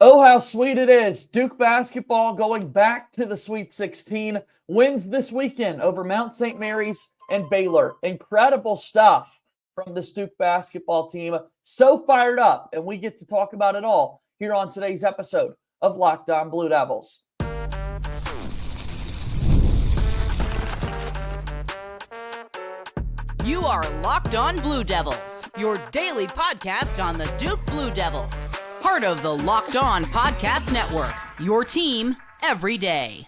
Oh, how sweet it is. Duke basketball going back to the Sweet 16. Wins this weekend over Mount St. Mary's and Baylor. Incredible stuff from this Duke basketball team. So fired up, and we get to talk about it all here on today's episode of Locked On Blue Devils. You are Locked On Blue Devils, your daily podcast on the Duke Blue Devils. Part of the Locked On Podcast Network, your team every day.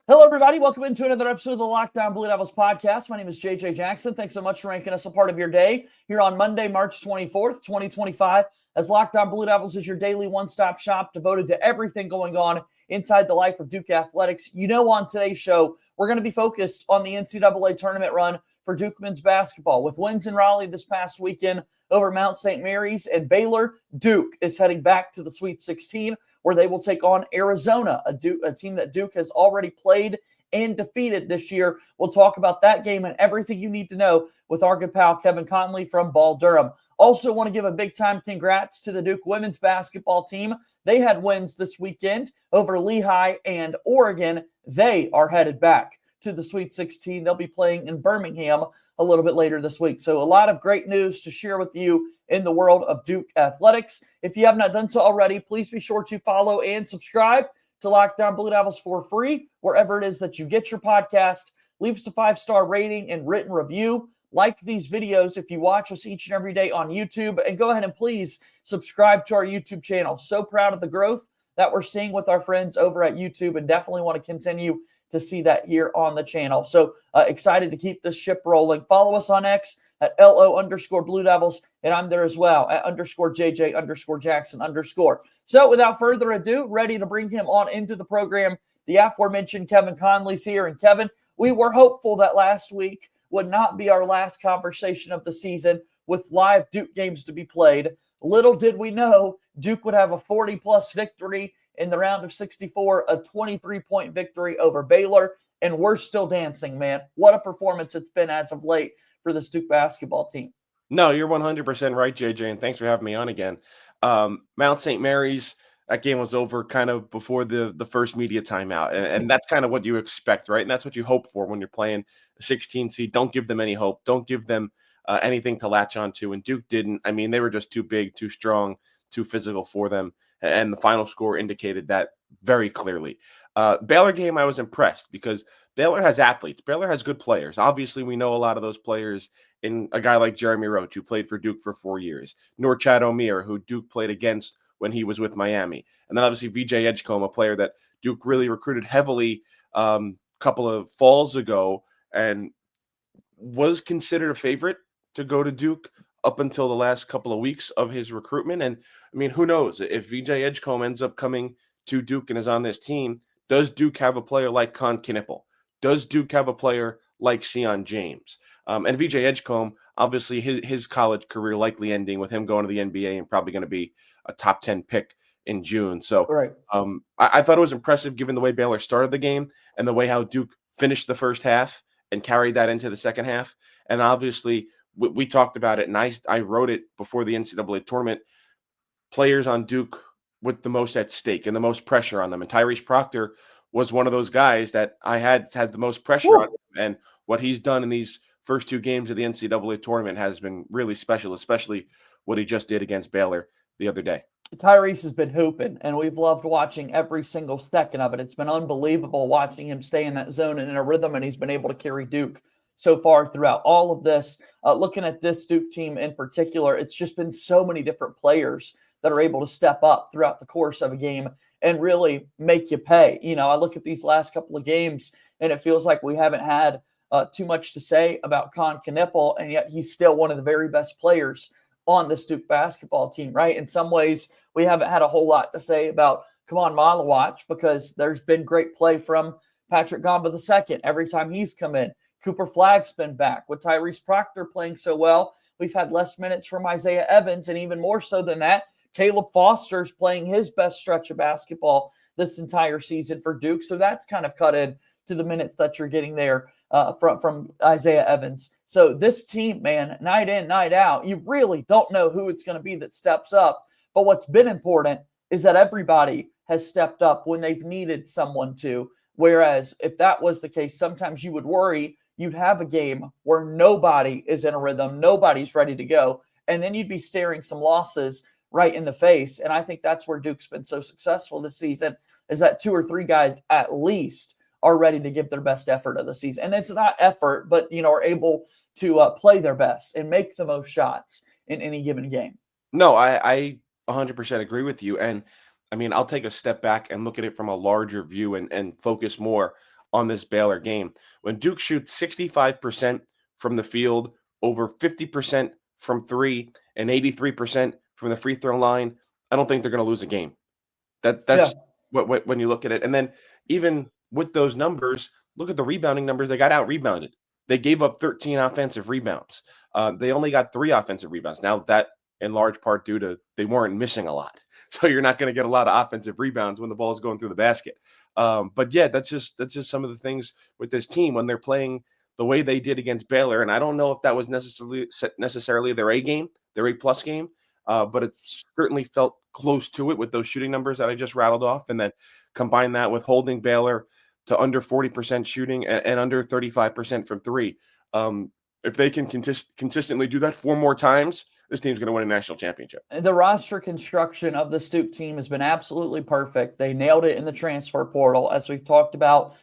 Hello, everybody. Welcome into another episode of the Locked On Blue Devils podcast. My name is JJ Jackson. Thanks so much for making us a part of your day here on Monday, March 24th, 2025, as Locked On Blue Devils is your daily one-stop shop devoted to everything going on inside the life of Duke athletics. You know, on today's show, we're going to be focused on the NCAA tournament run for Duke men's basketball. With wins in Raleigh this past weekend over Mount St. Mary's and Baylor, Duke is heading back to the Sweet 16, where they will take on Arizona, a team that Duke has already played and defeated this year. We'll talk about that game and everything you need to know with our good pal Kevin Connelly from Ball Durham. Also want to give a big-time congrats to the Duke women's basketball team. They had wins this weekend over Lehigh and Oregon. They are headed back to the Sweet 16. They'll be playing in Birmingham a little bit later this week. So a lot of great news to share with you in the world of Duke athletics. If you have not done so already, please be sure to follow and subscribe to Locked On Blue Devils for free, wherever it is that you get your podcast. Leave us a 5-star rating and written review. Like these videos if you watch us each and every day on YouTube, and go ahead and please subscribe to our YouTube channel. So proud of the growth that we're seeing with our friends over at YouTube, and definitely want to continue to see that here on the channel. So excited to keep this ship rolling. Follow us on X at LO_Blue Devils, and I'm there as well at _JJ_Jackson_. So without further ado, ready to bring him on into the program. The aforementioned Kevin Connelly's here. And Kevin, we were hopeful that last week would not be our last conversation of the season with live Duke games to be played. Little did we know Duke would have a 40-plus victory in the round of 64, a 23-point victory over Baylor, and we're still dancing, man. What a performance it's been as of late for this Duke basketball team. No, you're 100% right, JJ, and thanks for having me on again. Mount St. Mary's, that game was over kind of before the first media timeout, and that's kind of what you expect, right? And that's what you hope for when you're playing a 16 seed. Don't give them any hope. Don't give them anything to latch onto, and Duke didn't. I mean, they were just too big, too strong, too physical for them, and the final score indicated that very clearly. Baylor game, I was impressed because Baylor has athletes. Baylor has good players. Obviously, we know a lot of those players in a guy like Jeremy Roach, who played for Duke for 4 years, nor Chad O'Meara, who Duke played against when he was with Miami. And then obviously VJ Edgecombe, a player that Duke really recruited heavily a couple of falls ago and was considered a favorite to go to Duke up until the last couple of weeks of his recruitment. And I mean, who knows if VJ Edgecombe ends up coming to Duke and is on this team, does Duke have a player like Con Knippel? Does Duke have a player like Sion James? And VJ Edgecombe, obviously his college career likely ending with him going to the NBA and probably going to be a top 10 pick in June. So right. I thought it was impressive given the way Baylor started the game and the way how Duke finished the first half and carried that into the second half. And obviously we talked about it, and I wrote it before the NCAA tournament, players on Duke with the most at stake and the most pressure on them. And Tyrese Proctor was one of those guys that I had the most pressure on him. And what he's done in these first two games of the NCAA tournament has been really special, especially what he just did against Baylor the other day. Tyrese has been hooping, and we've loved watching every single second of it. It's been unbelievable watching him stay in that zone and in a rhythm, and he's been able to carry Duke so far throughout all of this. Looking at this Duke team in particular, it's just been so many different players that are able to step up throughout the course of a game and really make you pay. You know, I look at these last couple of games, and it feels like we haven't had too much to say about Con Knippel, and yet he's still one of the very best players on this Duke basketball team, right? In some ways, we haven't had a whole lot to say about Kaman Malawach because there's been great play from Patrick Gamba II every time he's come in. Cooper Flagg's been back. With Tyrese Proctor playing so well, we've had less minutes from Isaiah Evans, and even more so than that, Caleb Foster's playing his best stretch of basketball this entire season for Duke. So that's kind of cut in to the minutes that you're getting there from Isaiah Evans. So this team, man, night in, night out, you really don't know who it's going to be that steps up. But what's been important is that everybody has stepped up when they've needed someone to. Whereas if that was the case, sometimes you would worry you'd have a game where nobody is in a rhythm, nobody's ready to go, and then you'd be staring some losses right in the face. And I think that's where Duke's been so successful this season, is that 2 or 3 guys at least are ready to give their best effort of the season. And it's not effort, but, are able to play their best and make the most shots in any given game. No, I 100% agree with you. And I mean, I'll take a step back and look at it from a larger view and focus more on this Baylor game. When Duke shoots 65% from the field, over 50% from 3, and 83% from the free throw line, I don't think they're going to lose a game. That's what when you look at it. And then even with those numbers, look at the rebounding numbers. They got out rebounded. They gave up 13 offensive rebounds. They only got 3 offensive rebounds. Now that in large part due to they weren't missing a lot. So you're not going to get a lot of offensive rebounds when the ball is going through the basket. But yeah, that's just some of the things with this team when they're playing the way they did against Baylor. And I don't know if that was necessarily their A game, their A+ game, but it certainly felt close to it with those shooting numbers that I just rattled off. And then combine that with holding Baylor to under 40% shooting and under 35% from 3. If they can consistently do that 4 more times, this team's going to win a national championship. The roster construction of the Duke team has been absolutely perfect. They nailed it in the transfer portal, as we've talked about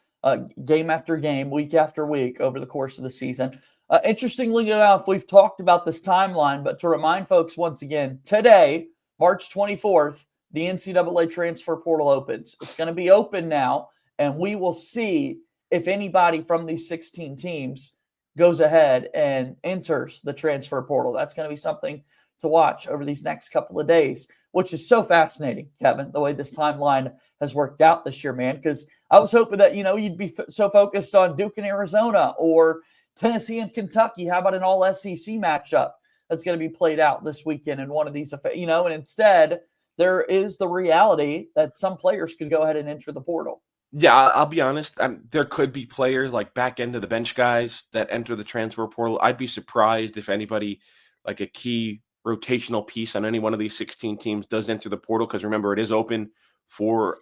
game after game, week after week over the course of the season. Interestingly enough, we've talked about this timeline, but to remind folks once again, today, March 24th, the NCAA transfer portal opens. It's going to be open now, and we will see if anybody from these 16 teams goes ahead and enters the transfer portal. That's going to be something to watch over these next couple of days, which is so fascinating, Kevin, the way this timeline has worked out this year, man, because I was hoping that, you'd be so focused on Duke and Arizona or Tennessee and Kentucky. How about an all SEC matchup that's going to be played out this weekend in one of these, and instead there is the reality that some players could go ahead and enter the portal. Yeah, I'll be honest. There could be players like back end of the bench guys that enter the transfer portal. I'd be surprised if anybody like a key rotational piece on any one of these 16 teams does enter the portal, because remember, it is open for,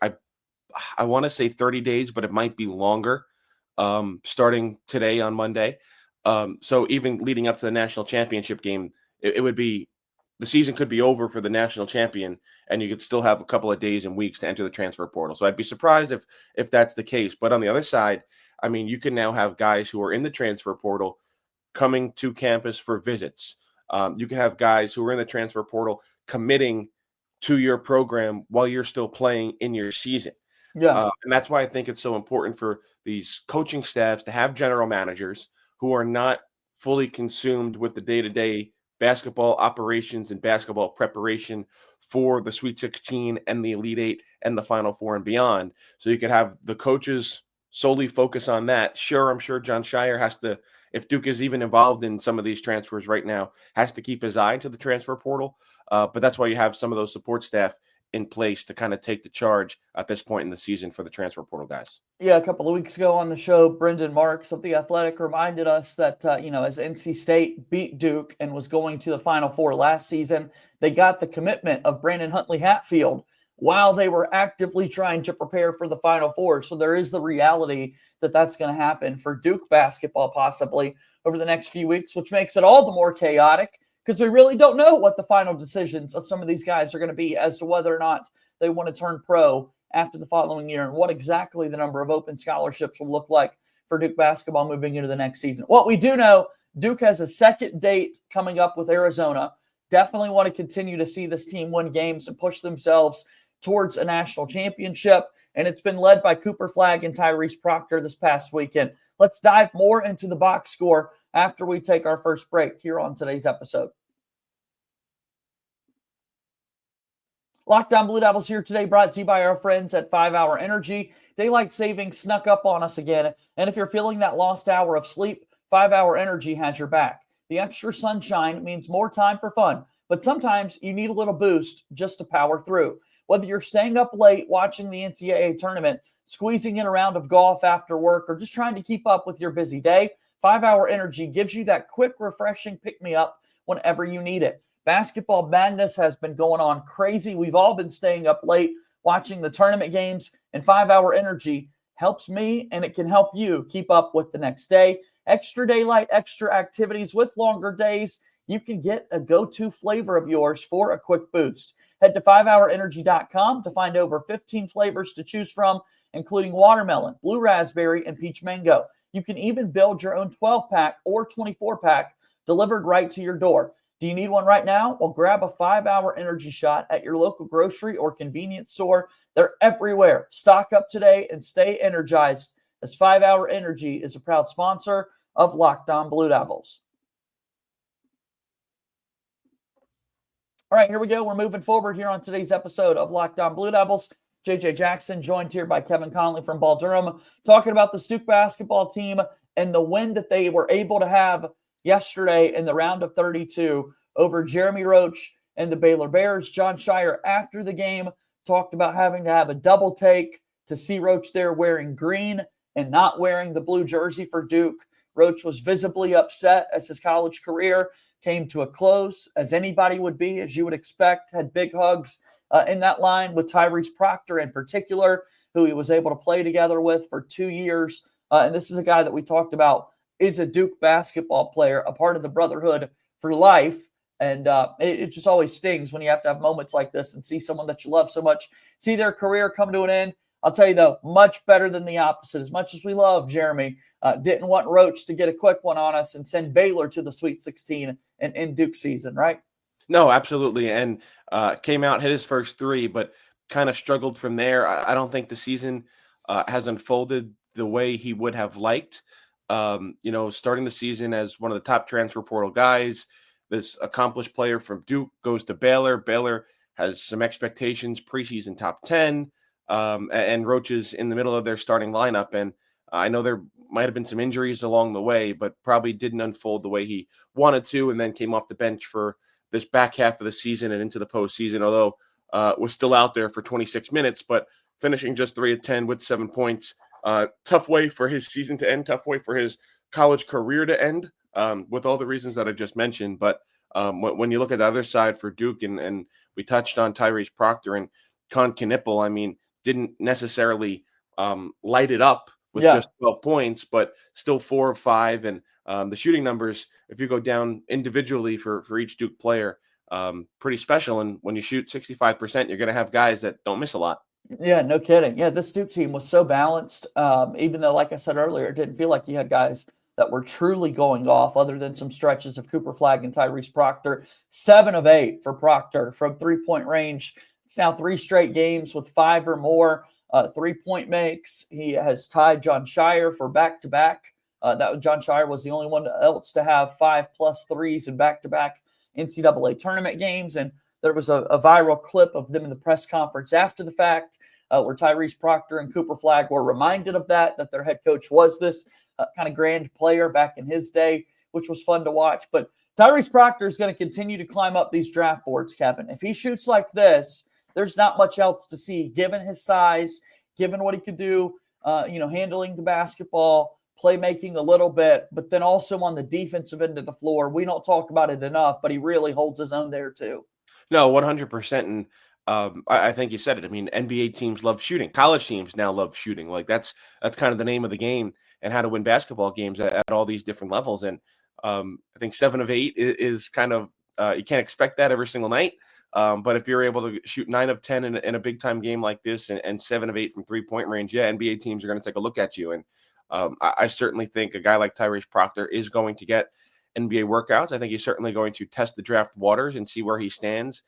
I want to say 30 days, but it might be longer, starting today on Monday. So even leading up to the national championship game, it would be, the season could be over for the national champion, and you could still have a couple of days and weeks to enter the transfer portal. So I'd be surprised if that's the case. But on the other side, I mean, you can now have guys who are in the transfer portal coming to campus for visits. You can have guys who are in the transfer portal committing to your program while you're still playing in your season. Yeah. And that's why I think it's so important for these coaching staffs to have general managers who are not fully consumed with the day-to-day basketball operations and basketball preparation for the Sweet 16 and the Elite 8 and the Final Four and beyond. So you could have the coaches solely focus on that. Sure, I'm sure John Shire has to, if Duke is even involved in some of these transfers right now, has to keep his eye to the transfer portal. But that's why you have some of those support staff in place to kind of take the charge at this point in the season for the transfer portal guys. Yeah, a couple of weeks ago on the show, Brendan Marks of The Athletic reminded us that, as NC State beat Duke and was going to the Final Four last season, they got the commitment of Brandon Huntley Hatfield while they were actively trying to prepare for the Final Four. So there is the reality that that's going to happen for Duke basketball possibly over the next few weeks, which makes it all the more chaotic because we really don't know what the final decisions of some of these guys are going to be as to whether or not they want to turn pro after the following year and what exactly the number of open scholarships will look like for Duke basketball moving into the next season. What we do know, Duke has a second date coming up with Arizona. Definitely want to continue to see this team win games and push themselves towards a national championship. And it's been led by Cooper Flagg and Tyrese Proctor this past weekend. Let's dive more into the box score after we take our first break here on today's episode. Lockdown Blue Devils here today, brought to you by our friends at 5 Hour Energy. Daylight savings snuck up on us again, and if you're feeling that lost hour of sleep, 5 Hour Energy has your back. The extra sunshine means more time for fun, but sometimes you need a little boost just to power through. Whether you're staying up late watching the NCAA tournament, squeezing in a round of golf after work, or just trying to keep up with your busy day, 5 Hour Energy gives you that quick, refreshing pick-me-up whenever you need it. Basketball madness has been going on crazy. We've all been staying up late watching the tournament games, and 5-Hour Energy helps me, and it can help you keep up with the next day. Extra daylight, extra activities with longer days. You can get a go-to flavor of yours for a quick boost. Head to 5hourenergy.com to find over 15 flavors to choose from, including watermelon, blue raspberry, and peach mango. You can even build your own 12-pack or 24-pack delivered right to your door. Do you need one right now? Well, grab a 5-Hour Energy shot at your local grocery or convenience store. They're everywhere. Stock up today and stay energized, as 5-Hour Energy is a proud sponsor of Locked On Blue Devils. All right, here we go. We're moving forward here on today's episode of Locked On Blue Devils. JJ Jackson joined here by Kevin Connelly from Ball Durham, talking about the Duke basketball team and the win that they were able to have yesterday in the round of 32 over Jeremy Roach and the Baylor Bears. Jon Scheyer, after the game, talked about having to have a double take to see Roach there wearing green and not wearing the blue jersey for Duke. Roach was visibly upset as his college career came to a close, as anybody would be, as you would expect. Had big hugs in that line with Tyrese Proctor in particular, who he was able to play together with for 2 years. And this is a guy that we talked about is a Duke basketball player, a part of the brotherhood for life. And it just always stings when you have to have moments like this and see someone that you love so much, see their career come to an end. I'll tell you, though, much better than the opposite. As much as we love Jeremy, didn't want Roach to get a quick one on us and send Baylor to the Sweet 16 in Duke season, right? No, absolutely. And came out, hit his first three, but kind of struggled from there. I don't think the season has unfolded the way he would have liked. Starting the season as one of the top transfer portal guys, this accomplished player from Duke goes to Baylor. Baylor has some expectations, preseason top 10, and Roach is in the middle of their starting lineup. And I know there might have been some injuries along the way, but probably didn't unfold the way he wanted to, and then came off the bench for this back half of the season and into the postseason, although was still out there for 26 minutes, but finishing just 3 of 10 with 7 points. Tough way for his season to end, tough way for his college career to end, with all the reasons that I just mentioned. But when you look at the other side for Duke, and we touched on Tyrese Proctor and Knippel, I mean, didn't necessarily light it up with just 12 points, but still 4 of 5. And the shooting numbers, if you go down individually for each Duke player, pretty special. And when you shoot 65%, you're going to have guys that don't miss a lot. Yeah, no kidding. Yeah, this Duke team was so balanced, even though, like I said earlier, it didn't feel like you had guys that were truly going off other than some stretches of Cooper Flagg and Tyrese Proctor. 7 of 8 for Proctor from three-point range. It's now 3 straight games with 5 or more three-point makes. He has tied Jon Scheyer for back-to-back. Jon Scheyer was the only one else to have 5+ threes in back-to-back NCAA tournament games. And there was a viral clip of them in the press conference after the fact where Tyrese Proctor and Cooper Flagg were reminded of that their head coach was this kind of grand player back in his day, which was fun to watch. But Tyrese Proctor is going to continue to climb up these draft boards, Kevin. If he shoots like this, there's not much else to see, given his size, given what he could do, handling the basketball, playmaking a little bit, but then also on the defensive end of the floor. We don't talk about it enough, but he really holds his own there too. No, 100%. And I think you said it. I mean, NBA teams love shooting. College teams now love shooting. Like that's kind of the name of the game, and how to win basketball games at all these different levels. And I think 7 of 8 is kind of you can't expect that every single night. But if you're able to shoot 9 of 10 in a big time game like this, and 7 of 8 from 3-point range, NBA teams are going to take a look at you. And I certainly think a guy like Tyrese Proctor is going to get NBA workouts. I think he's certainly going to test the draft waters and see where he stands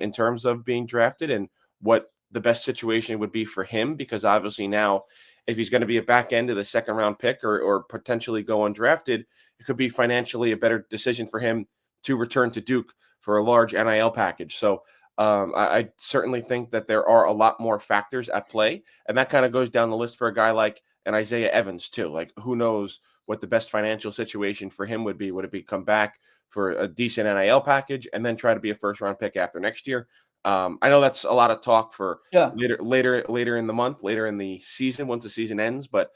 in terms of being drafted and what the best situation would be for him, because obviously now if he's going to be a back end of the second round pick or potentially go undrafted, it could be financially a better decision for him to return to Duke for a large NIL package. So I certainly think that there are a lot more factors at play, and that kind of goes down the list for a guy like an Isaiah Evans too. Like, who knows what the best financial situation for him would be? Would it be come back for a decent NIL package and then try to be a first round pick after next year? I know that's a lot of talk for Yeah. later in the month, later in the season, once the season ends. But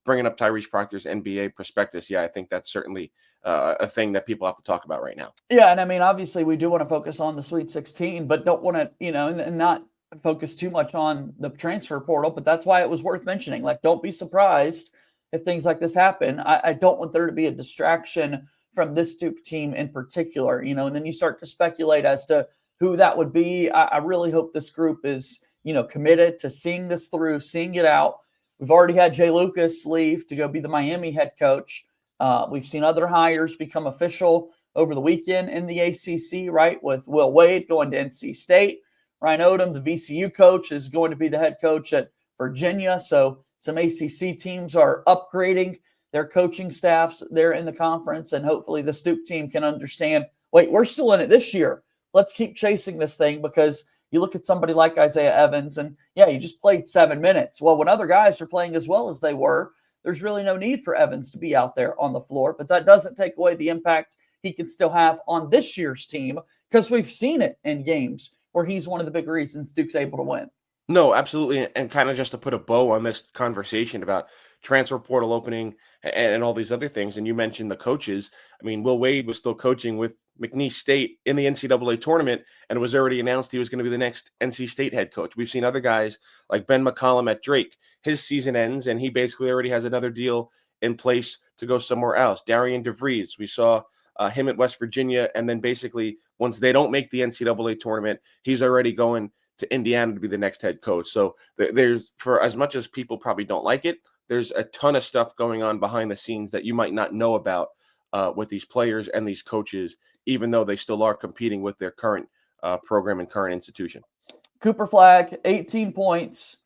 bringing up Tyrese Proctor's NBA prospectus, yeah, I think that's certainly a thing that people have to talk about right now. Yeah, and I mean, obviously, we do want to focus on the Sweet 16, but don't want to, and not focus too much on the transfer portal. But that's why it was worth mentioning. Like, don't be surprised if things like this happen. I don't want there to be a distraction from this Duke team in particular, and then you start to speculate as to who that would be. I really hope this group is, committed to seeing this through, seeing it out. We've already had Jay Lucas leave to go be the Miami head coach. We've seen other hires become official over the weekend in the ACC, right, with Will Wade going to NC State. Ryan Odom, the VCU coach, is going to be the head coach at Virginia. So some ACC teams are upgrading their coaching staffs there in the conference, and hopefully the Duke team can understand, wait, we're still in it this year. Let's keep chasing this thing, because you look at somebody like Isaiah Evans, and yeah, you just played 7 minutes. Well, when other guys are playing as well as they were, there's really no need for Evans to be out there on the floor, but that doesn't take away the impact he can still have on this year's team, because we've seen it in games where he's one of the big reasons Duke's able to win. No, absolutely. And kind of just to put a bow on this conversation about transfer portal opening and all these other things. And you mentioned the coaches. I mean, Will Wade was still coaching with McNeese State in the NCAA tournament, and it was already announced he was going to be the next NC State head coach. We've seen other guys like Ben McCollum at Drake. His season ends, and he basically already has another deal in place to go somewhere else. Darian DeVries, we saw him at West Virginia, and then basically once they don't make the NCAA tournament, he's already going to Indiana to be the next head coach. So there's, for as much as people probably don't like it, there's a ton of stuff going on behind the scenes that you might not know about with these players and these coaches, even though they still are competing with their current program and current institution. Cooper Flagg, 18 points,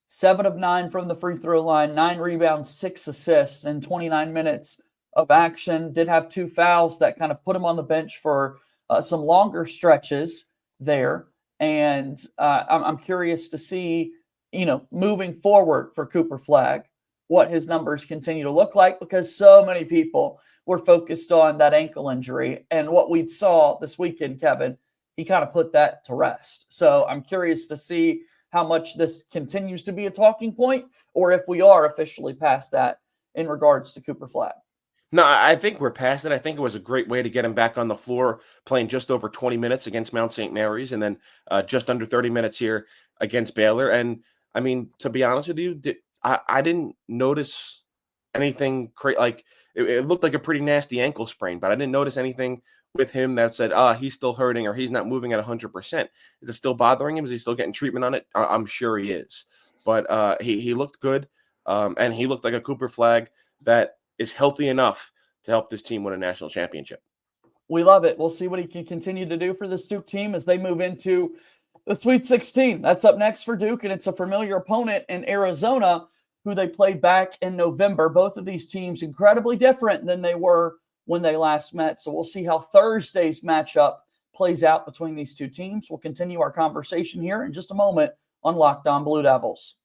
7 of 9 from the free throw line, 9 rebounds, 6 assists in 29 minutes of action. Did have 2 fouls that kind of put him on the bench for some longer stretches there. And I'm curious to see, moving forward for Cooper Flagg, what his numbers continue to look like, because so many people were focused on that ankle injury. And what we saw this weekend, Kevin, he kind of put that to rest. So I'm curious to see how much this continues to be a talking point, or if we are officially past that in regards to Cooper Flagg. No, I think we're past it. I think it was a great way to get him back on the floor, playing just over 20 minutes against Mount St. Mary's, and then just under 30 minutes here against Baylor. And I mean, to be honest with you, I didn't notice anything like it looked like a pretty nasty ankle sprain, but I didn't notice anything with him that said, he's still hurting or he's not moving at 100%. Is it still bothering him? Is he still getting treatment on it? I'm sure he is. But he looked good, and he looked like a Cooper Flagg that is healthy enough to help this team win a national championship. We love it. We'll see what he can continue to do for this Duke team as they move into the Sweet 16. That's up next for Duke, and it's a familiar opponent in Arizona who they played back in November. Both of these teams incredibly different than they were when they last met. So we'll see how Thursday's matchup plays out between these two teams. We'll continue our conversation here in just a moment on Locked On Blue Devils.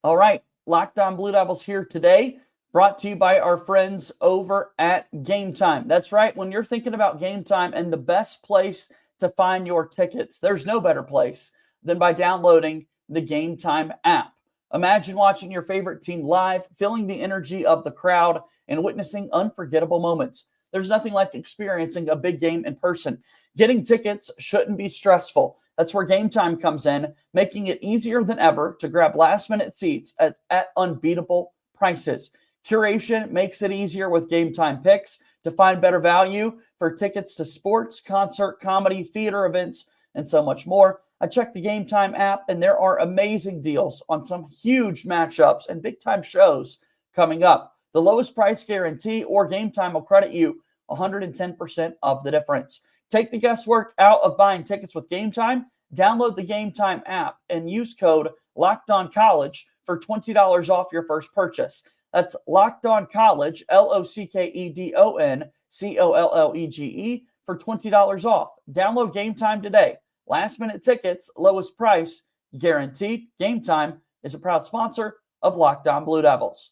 All right, Locked On Blue Devils here today, brought to you by our friends over at Game Time. That's right, when you're thinking about Game Time and the best place to find your tickets, there's no better place than by downloading the Game Time app. Imagine watching your favorite team live, feeling the energy of the crowd, and witnessing unforgettable moments. There's nothing like experiencing a big game in person. Getting tickets shouldn't be stressful. That's where Game Time comes in, making it easier than ever to grab last-minute seats at unbeatable prices. Curation makes it easier with Game Time picks to find better value for tickets to sports, concert, comedy, theater events, and so much more. I checked the Game Time app, and there are amazing deals on some huge matchups and big-time shows coming up. The lowest price guarantee or Game Time will credit you 110% of the difference. Take the guesswork out of buying tickets with Game Time. Download the Game Time app and use code LOCKEDONCollege for $20 off your first purchase. That's Locked On College, LOCKEDONCOLLEGE, for $20 off. Download Game Time today. Last minute tickets, lowest price, guaranteed. Game Time is a proud sponsor of Locked On Blue Devils.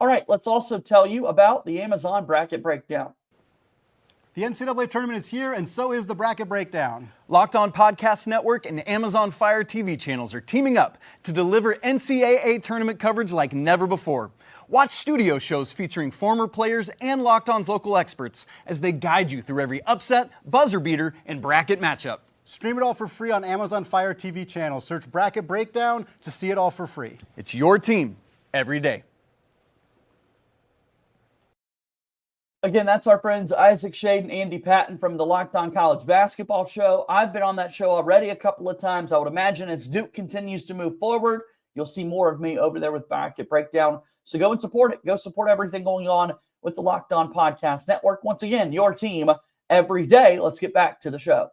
All right, let's also tell you about the Amazon Bracket Breakdown. The NCAA tournament is here, and so is the Bracket Breakdown. Locked On Podcast Network and Amazon Fire TV channels are teaming up to deliver NCAA tournament coverage like never before. Watch studio shows featuring former players and Locked On's local experts as they guide you through every upset, buzzer beater, and bracket matchup. Stream it all for free on Amazon Fire TV channel. Search Bracket Breakdown to see it all for free. It's your team every day. Again, that's our friends Isaac Shade and Andy Patton from the Locked On College Basketball Show. I've been on that show already a couple of times. I would imagine as Duke continues to move forward, you'll see more of me over there with Bracket Breakdown. So go and support it. Go support everything going on with the Locked On Podcast Network. Once again, your team every day. Let's get back to the show.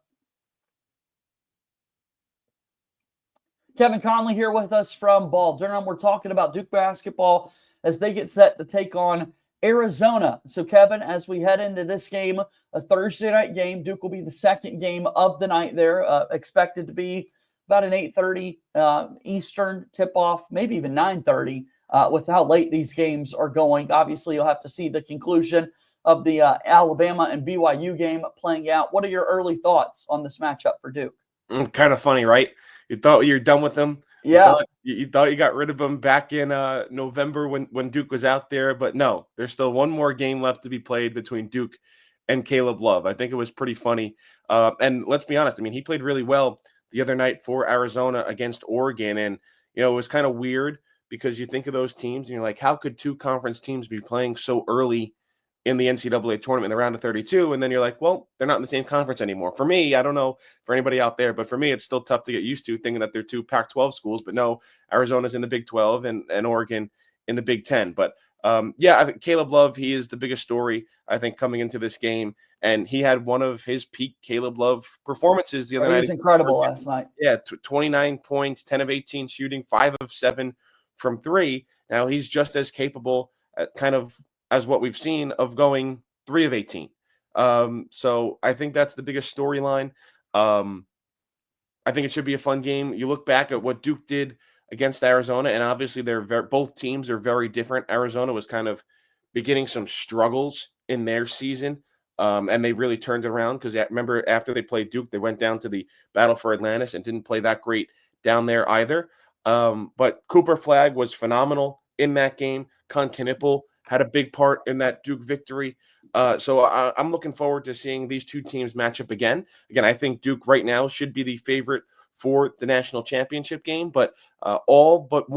Kevin Connelly here with us from Ball Durham. We're talking about Duke basketball as they get set to take on Arizona. So, Kevin, as we head into this game, a Thursday night game, Duke will be the second game of the night there, expected to be about an 8:30 Eastern tip-off, maybe even 9:30 with how late these games are going. Obviously, you'll have to see the conclusion of the Alabama and BYU game playing out. What are your early thoughts on this matchup for Duke? Kind of funny, right? You thought you were done with them. Yeah. You thought you got rid of them back in November when Duke was out there, but no, there's still one more game left to be played between Duke and Caleb Love. I think it was pretty funny. And let's be honest, I mean, he played really well the other night for Arizona against Oregon. And, it was kind of weird because you think of those teams and you're like, how could two conference teams be playing so early in the NCAA tournament in the round of 32? And then you're like, well, they're not in the same conference anymore. For me, I don't know for anybody out there, but for me, it's still tough to get used to thinking that they're two Pac-12 schools. But no, Arizona's in the Big 12 and Oregon in the Big 10. But I think Caleb Love, he is the biggest story, I think, coming into this game. And he had one of his peak Caleb Love performances the other night. He was incredible last night. Yeah, 29 points, 10 of 18 shooting, 5 of 7 from 3. Now he's just as capable kind of as what we've seen of going 3 of 18. So I think that's the biggest storyline. I think it should be a fun game. You look back at what Duke did against Arizona, and obviously both teams are very different. Arizona was kind of beginning some struggles in their season, and they really turned it around because remember after they played Duke, they went down to the Battle for Atlantis and didn't play that great down there either. But Cooper Flagg was phenomenal in that game. Knippel had a big part in that Duke victory. So I'm looking forward to seeing these two teams match up again. Again, I think Duke right now should be the favorite for the national championship game, but all but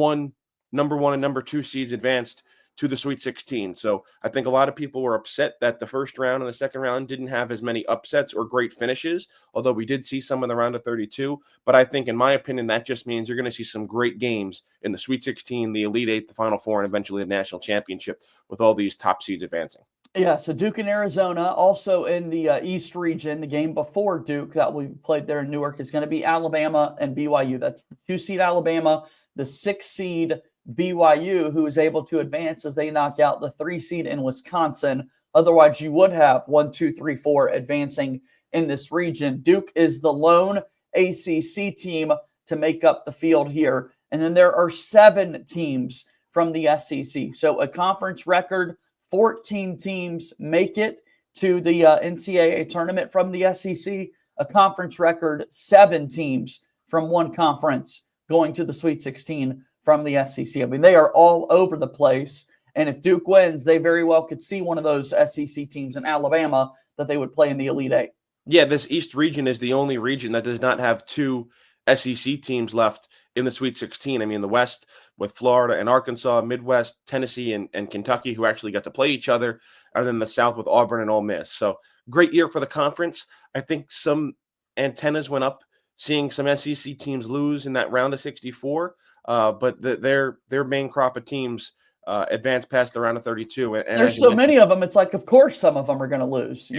number 1 and number 2 seeds advanced to the Sweet 16. So I think a lot of people were upset that the first round and the second round didn't have as many upsets or great finishes, although we did see some in the round of 32. But I think, in my opinion, that just means you're going to see some great games in the Sweet 16, the Elite Eight, the Final Four, and eventually the national championship with all these top seeds advancing. Yeah, so Duke and Arizona, also in the East region, the game before Duke that we played there in Newark is going to be Alabama and BYU. That's the 2-seed Alabama, the 6-seed BYU, who is able to advance as they knock out the 3-seed in Wisconsin. Otherwise, you would have 1, 2, 3, 4 advancing in this region. Duke is the lone ACC team to make up the field here. And then there are 7 teams from the SEC. So a conference record, 14 teams make it to the NCAA tournament from the SEC. A conference record, 7 teams from one conference going to the Sweet 16 from the SEC. I mean, they are all over the place. And if Duke wins, they very well could see one of those SEC teams in Alabama that they would play in the Elite Eight. Yeah, this East region is the only region that does not have 2 SEC teams left in the Sweet 16. I mean, the West with Florida and Arkansas, Midwest, Tennessee, and Kentucky, who actually got to play each other, and then the South with Auburn and Ole Miss. So great year for the conference. I think some antennas went up seeing some SEC teams lose in that round of 64, but their main crop of teams advanced past the round of 32. And there's so many of them, it's like, of course, some of them are going to lose.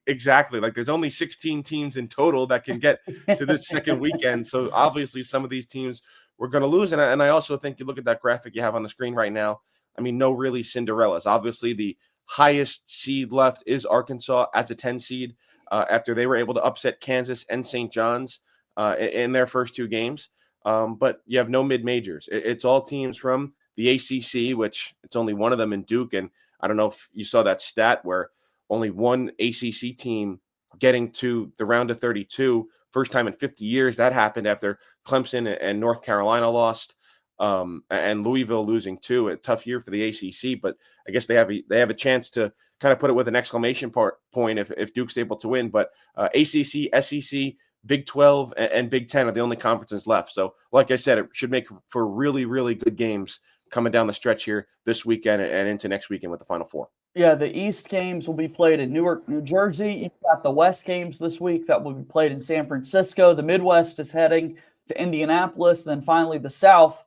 Exactly. Like there's only 16 teams in total that can get to this second weekend. So obviously some of these teams were going to lose. And I also think you look at that graphic you have on the screen right now. I mean, no really Cinderellas. Obviously, the highest seed left is Arkansas as a 10 seed after they were able to upset Kansas and St. John's in their first 2 games. But you have no mid-majors. It's all teams from the ACC, which it's only one of them in Duke. And I don't know if you saw that stat where only one ACC team getting to the round of 32, first time in 50 years. That happened after Clemson and North Carolina lost, and Louisville losing too. A tough year for the ACC, but I guess they have a chance to kind of put it with an exclamation point if Duke's able to win. But ACC, SEC, Big 12, and Big 10 are the only conferences left. So, like I said, it should make for really, really good games coming down the stretch here this weekend and into next weekend with the Final Four. Yeah, the East games will be played in Newark, New Jersey. You've got the West games this week that will be played in San Francisco. The Midwest is heading to Indianapolis. Then finally the South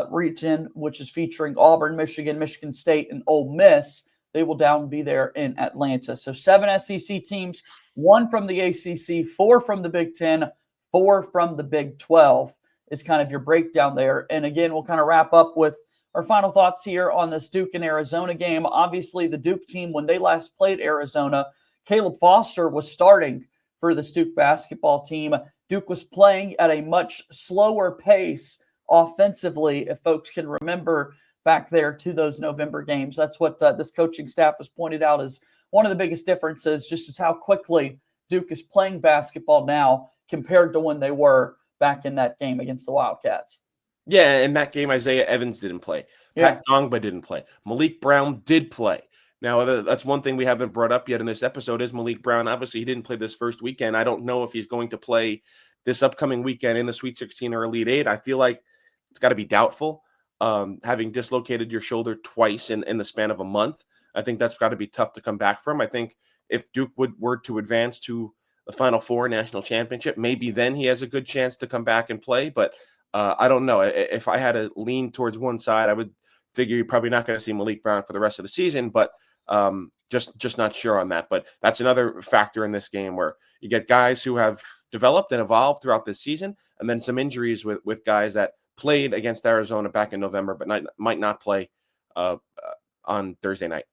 region, which is featuring Auburn, Michigan, Michigan State, and Ole Miss. They will down be there in Atlanta. So 7 SEC teams, 1 from the ACC, 4 from the Big 10, 4 from the Big 12 is kind of your breakdown there. And again, we'll kind of wrap up with our final thoughts here on this Duke and Arizona game. Obviously, the Duke team, when they last played Arizona, Caleb Foster was starting for the Duke basketball team. Duke was playing at a much slower pace offensively, if folks can remember back there to those November games. That's what this coaching staff has pointed out as one of the biggest differences, just as how quickly Duke is playing basketball now compared to when they were back in that game against the Wildcats. Yeah, in that game, Isaiah Evans didn't play. Pat Dongba didn't play. Malik Brown did play. Now, that's one thing we haven't brought up yet in this episode is Malik Brown. Obviously, he didn't play this first weekend. I don't know if he's going to play this upcoming weekend in the Sweet 16 or Elite 8. I feel like it's got to be doubtful. Having dislocated your shoulder twice in the span of a month, I think that's got to be tough to come back from. I think if Duke were to advance to the Final Four national championship, maybe then he has a good chance to come back and play. But I don't know. If I had to lean towards one side, I would figure you're probably not going to see Malik Brown for the rest of the season, but just not sure on that. But that's another factor in this game where you get guys who have developed and evolved throughout this season, and then some injuries with guys that played against Arizona back in November, but might not play on Thursday night.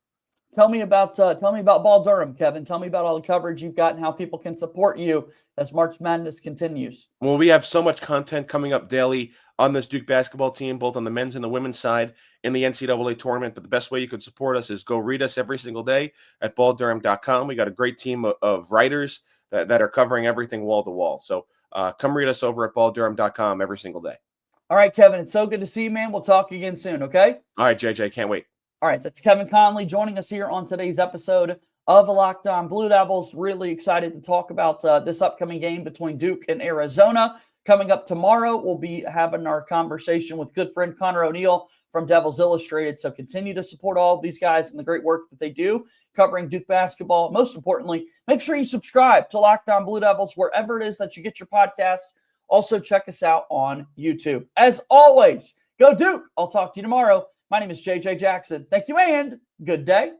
Tell me about Ball Durham, Kevin. Tell me about all the coverage you've got and how people can support you as March Madness continues. Well, we have so much content coming up daily on this Duke basketball team, both on the men's and the women's side in the NCAA tournament. But the best way you could support us is go read us every single day at balldurham.com. We got a great team of writers that are covering everything wall to wall. So come read us over at balldurham.com every single day. All right, Kevin, it's so good to see you, man. We'll talk again soon, okay? All right, JJ, can't wait. All right, that's Kevin Connelly joining us here on today's episode of the Locked On Blue Devils. Really excited to talk about this upcoming game between Duke and Arizona. Coming up tomorrow, we'll be having our conversation with good friend Connor O'Neill from Devils Illustrated. So continue to support all of these guys and the great work that they do covering Duke basketball. Most importantly, make sure you subscribe to Locked On Blue Devils wherever it is that you get your podcasts. Also, check us out on YouTube. As always, go Duke. I'll talk to you tomorrow. My name is JJ Jackson. Thank you and good day.